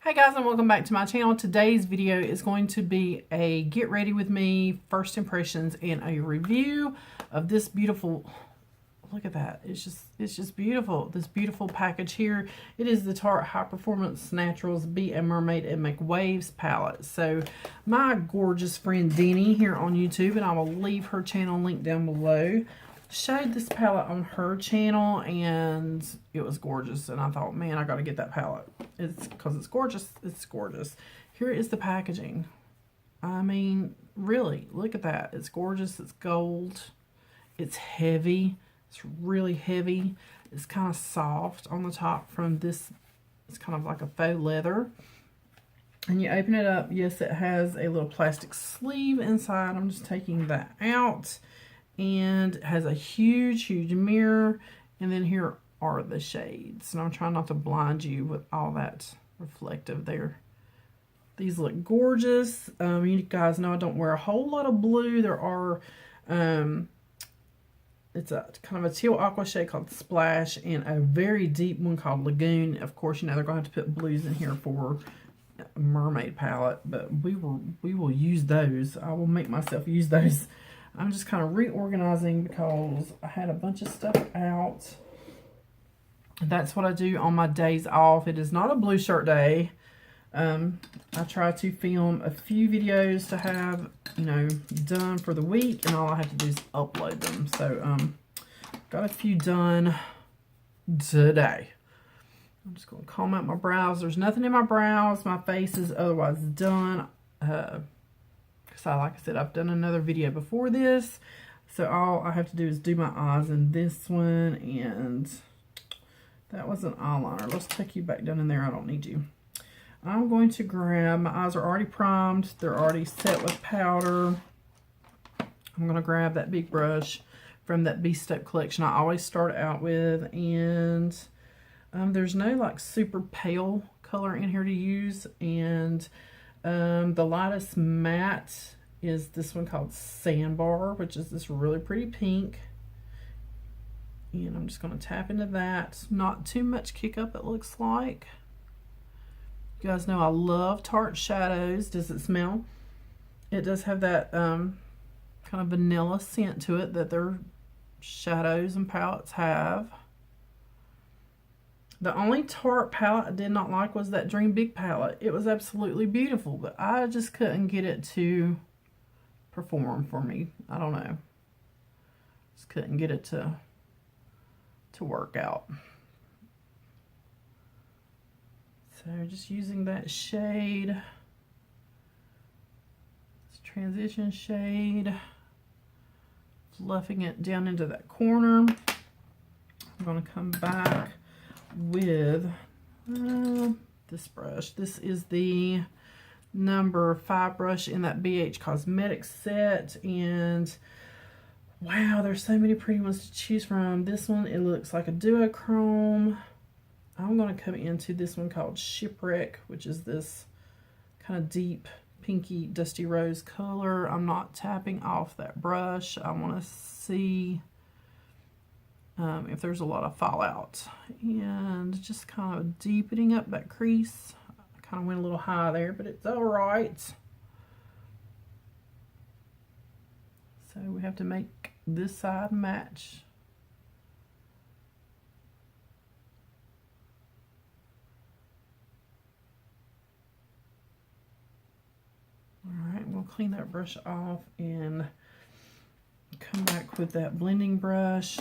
Hey guys, and welcome back to my channel. Today's video is going to be a get ready with me, first impressions, and a review of this beautiful, look at that, it's just beautiful, this beautiful package here. It is the Tarte High Performance Naturals Be a Mermaid and Make Waves palette. So my gorgeous friend Denny here on YouTube, and I will leave her channel link down below, showed this palette on her channel, and it was gorgeous, and I thought, man, I got to get that palette. It's because it's gorgeous. It's gorgeous. Here is the packaging. I mean, really, look at that. It's gorgeous. It's gold. It's heavy. It's really heavy. It's kind of soft on the top from this. It's kind of like a faux leather. And you open it up. Yes, it has a little plastic sleeve inside. I'm just taking that out. And it has a huge mirror, and then here are the shades, and I'm trying not to blind you with all that reflective there. These look gorgeous. You guys know I don't wear a whole lot of blue. There are it's a kind of a teal aqua shade called Splash, and a very deep one called Lagoon. Of course, you know they're going to have to put blues in here for a mermaid palette, but we will use those. I will make myself use those. I'm just kind of reorganizing because I had a bunch of stuff out. That's what I do on my days off. It is not a blue shirt day. I try to film a few videos to have, you know, done for the week, and all I have to do is upload them. So, got a few done today. I'm just going to comb out my brows. There's nothing in my brows. My face is otherwise done. So like I said, I've done another video before this, so all I have to do is do my eyes in this one, and that was an eyeliner. Let's take you back down in there. I don't need you. I'm going to grab, my eyes are already primed, they're already set with powder. I'm going to grab that big brush from that Step collection I always start out with, and there's no like super pale color in here to use, and the lightest matte is this one called Sandbar, which is this really pretty pink. And I'm just going to tap into that. Not too much kick up, it looks like. You guys know I love Tarte shadows. Does it smell? It does have that kind of vanilla scent to it that their shadows and palettes have. The only Tarte palette I did not like was that Dream Big palette. It was absolutely beautiful, but I just couldn't get it to perform for me. I don't know. Just couldn't get it to work out. So just using that shade, this transition shade, fluffing it down into that corner. I'm going to come back with this brush. This is the number 5 brush in that BH Cosmetics set, and wow, there's so many pretty ones to choose from. This one, it looks like a duochrome. I'm going to come into this one called Shipwreck, which is this kind of deep pinky dusty rose color. I'm not tapping off that brush. I want to see if there's a lot of fallout, and just kind of deepening up that crease. I kind of went a little high there, but it's all right. So we have to make this side match. All right, we'll clean that brush off and come back with that blending brush.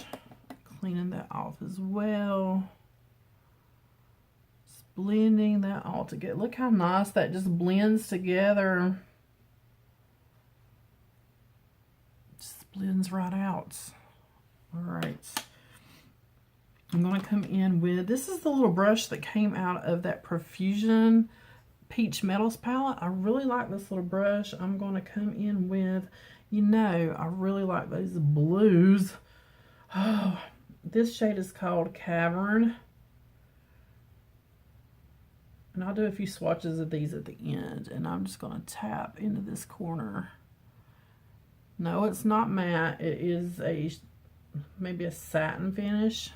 Cleaning that off as well. Just blending that all together. Look how nice that just blends together. Just blends right out. All right. I'm going to come in with, this is the little brush that came out of that Profusion Peach Metals palette. I really like this little brush. I'm going to come in with, you know, I really like those blues. Oh, this shade is called Cavern, and I'll do a few swatches of these at the end, and I'm just going to tap into this corner. No, it's not matte. It is maybe a satin finish.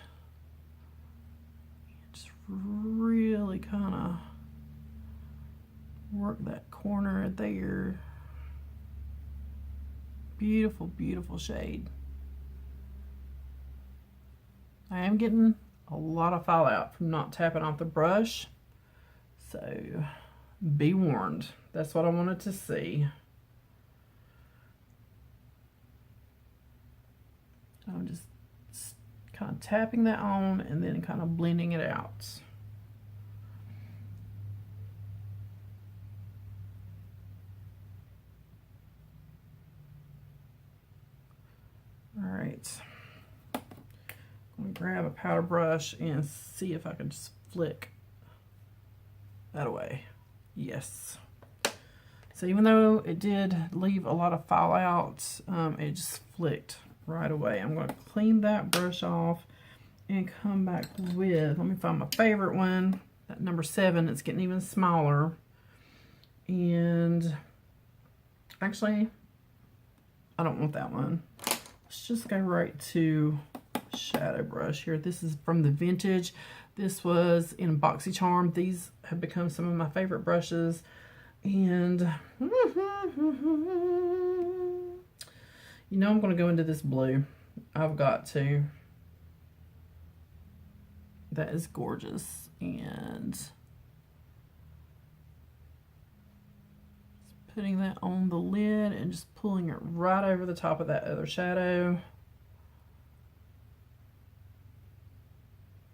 Just really kind of work that corner there. Beautiful, beautiful shade. I am getting a lot of fallout from not tapping off the brush, so be warned. That's what I wanted to see. I'm just kind of tapping that on and then kind of blending it out. All right. I'm going to grab a powder brush and see if I can just flick that away. Yes. So even though it did leave a lot of fallout, it just flicked right away. I'm going to clean that brush off and come back with, let me find my favorite one, that number 7. It's getting even smaller. And actually, I don't want that one. Let's just go right to shadow brush here. This is from the Vintage. This was in BoxyCharm. These have become some of my favorite brushes. And you know I'm going to go into this blue. I've got to. That is gorgeous. And putting that on the lid and just pulling it right over the top of that other shadow.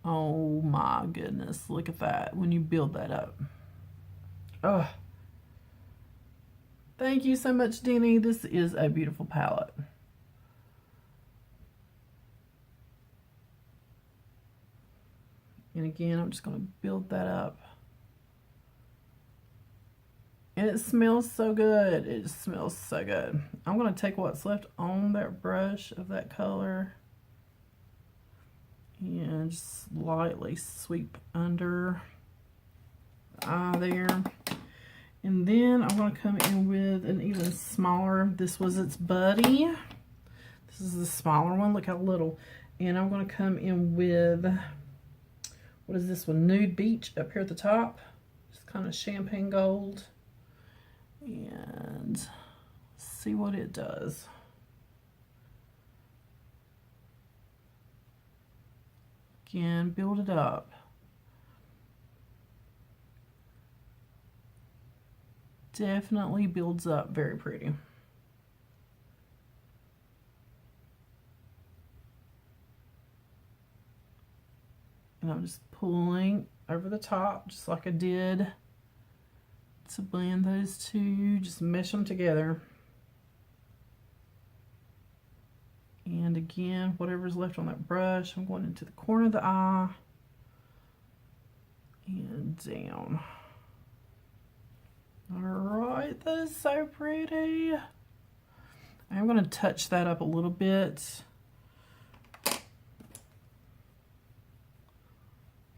Oh my goodness, look at that when you build that up. Oh, thank you so much, Denny. This is a beautiful palette. And again, I'm just going to build that up. And it smells so good. It just smells so good. I'm going to take what's left on that brush of that color and just lightly sweep under the eye there. And then I'm going to come in with an even smaller, this was its buddy. This is the smaller one, look how little. And I'm going to come in with, what is this one? Nude Beach up here at the top. Just kind of champagne gold. And see what it does. Again, build it up. Definitely builds up very pretty. And I'm just pulling over the top just like I did to blend those two, just mesh them together. And again, whatever's left on that brush, I'm going into the corner of the eye and down. All right, that is so pretty. I'm going to touch that up a little bit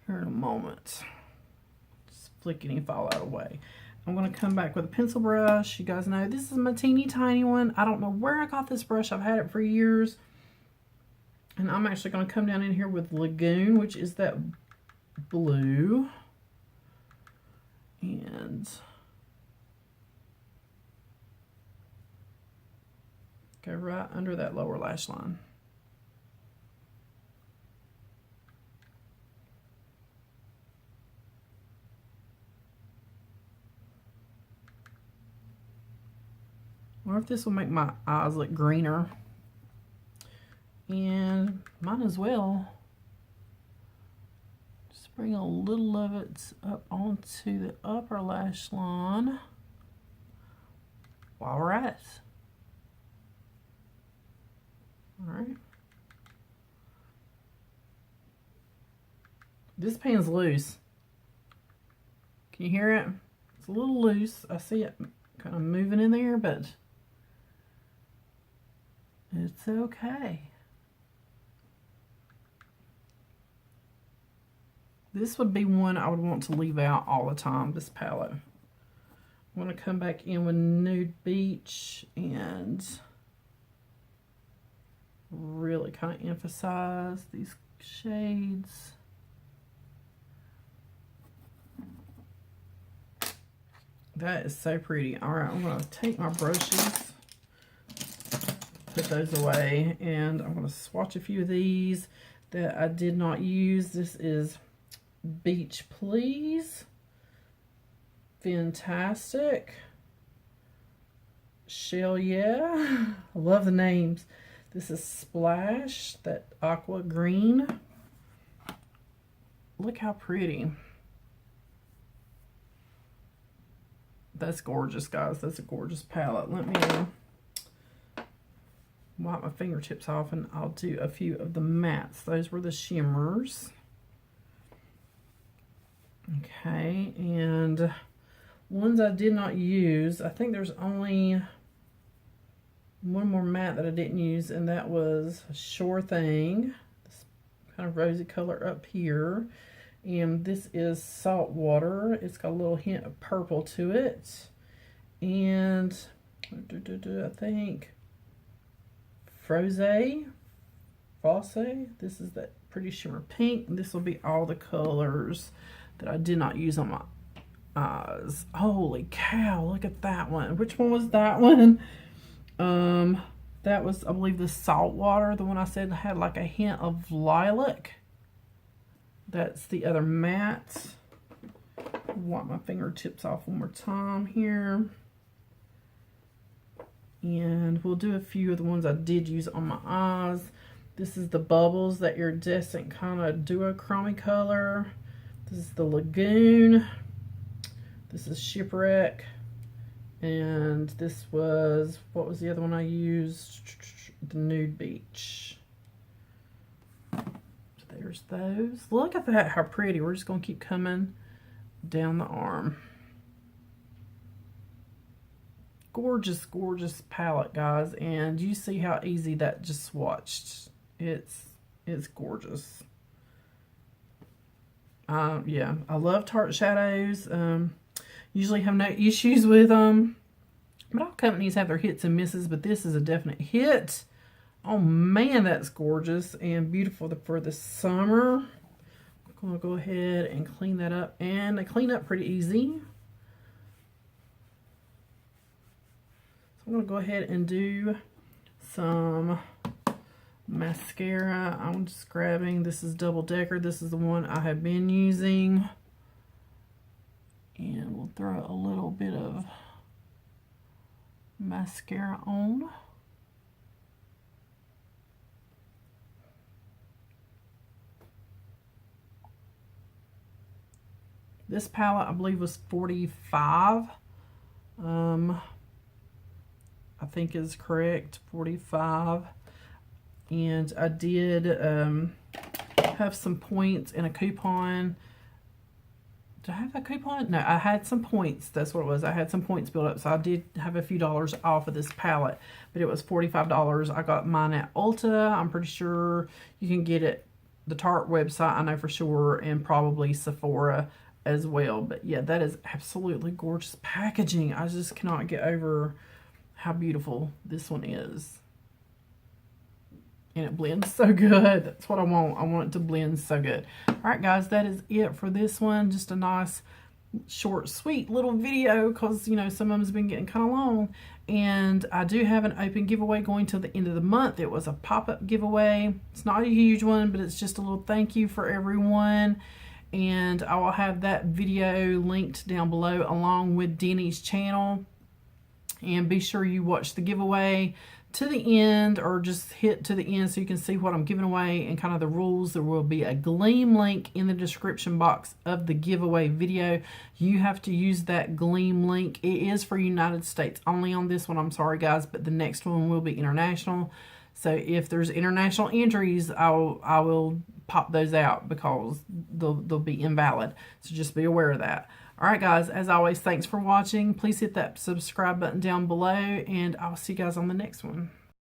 here in a moment. Just flick any fallout away. I'm going to come back with a pencil brush. You guys know this is my teeny tiny one. I don't know where I got this brush. I've had it for years. And I'm actually going to come down in here with Lagoon, which is that blue. And go right under that lower lash line. I wonder if this will make my eyes look greener. And might as well just bring a little of it up onto the upper lash line while we're at it. All right. This pen's loose. Can you hear it? It's a little loose. I see it kind of moving in there, but it's okay. This would be one I would want to leave out all the time, this palette. I'm going to come back in with Nude Beach and really kind of emphasize these shades. That is so pretty. All right, I'm going to take my brushes, put those away, and I'm going to swatch a few of these that I did not use. This is Beach Please. Fantastic. Shell Yeah. I love the names. This is Splash, that aqua green. Look how pretty. That's gorgeous, guys. That's a gorgeous palette. Let me wipe my fingertips off and I'll do a few of the mattes. Those were the shimmers. Okay, and ones I did not use, I think there's only one more matte that I didn't use, and that was Sure Thing. This kind of rosy color up here. And this is Salt Water. It's got a little hint of purple to it. And I think Frosse. This is that pretty shimmer pink. This will be all the colors that I did not use on my eyes. Holy cow, look at that one. Which one was that one? That was, I believe, the Salt Water. The one I said had like a hint of lilac. That's the other matte. Wipe my fingertips off one more time here. And we'll do a few of the ones I did use on my eyes. This is the Bubbles, that iridescent kind of duochrome color. This is the Lagoon. This is Shipwreck. And this was, what was the other one I used? The Nude Beach. There's those. Look at that, how pretty. We're just going to keep coming down the arm. Gorgeous, gorgeous palette, guys. And you see how easy that just swatched. It's gorgeous. Yeah, I love Tarte shadows. Usually have no issues with them. But all companies have their hits and misses, but this is a definite hit. Oh man, that's gorgeous and beautiful for the summer. I'm going to go ahead and clean that up. And I clean up pretty easy. So I'm going to go ahead and do some mascara. I'm just grabbing, this is Double Decker. This is the one I have been using. And we'll throw a little bit of mascara on. This palette, I believe, was $45. I think is correct, $45. And I did have some points in a coupon. Did I have a coupon? No, I had some points. That's what it was. I had some points built up, so I did have a few dollars off of this palette. But it was $45. I got mine at Ulta. I'm pretty sure you can get it the Tarte website, I know for sure, and probably Sephora as well. But yeah, that is absolutely gorgeous packaging. I just cannot get over how beautiful this one is. And it blends so good. That's what I want. I want it to blend so good. All right, guys, that is it for this one. Just a nice, short, sweet little video because, you know, some of them has been getting kind of long. And I do have an open giveaway going till the end of the month. It was a pop-up giveaway. It's not a huge one, but it's just a little thank you for everyone. And I will have that video linked down below along with Denny's channel. And be sure you watch the giveaway to the end, or just hit to the end so you can see what I'm giving away and kind of the rules. There will be a Gleam link in the description box of the giveaway video. You have to use that Gleam link. It is for United States only on this one. I'm sorry, guys, but the next one will be international. So if there's international entries, I will pop those out because they'll be invalid. So just be aware of that. All right, guys, as always, thanks for watching. Please hit that subscribe button down below, and I'll see you guys on the next one.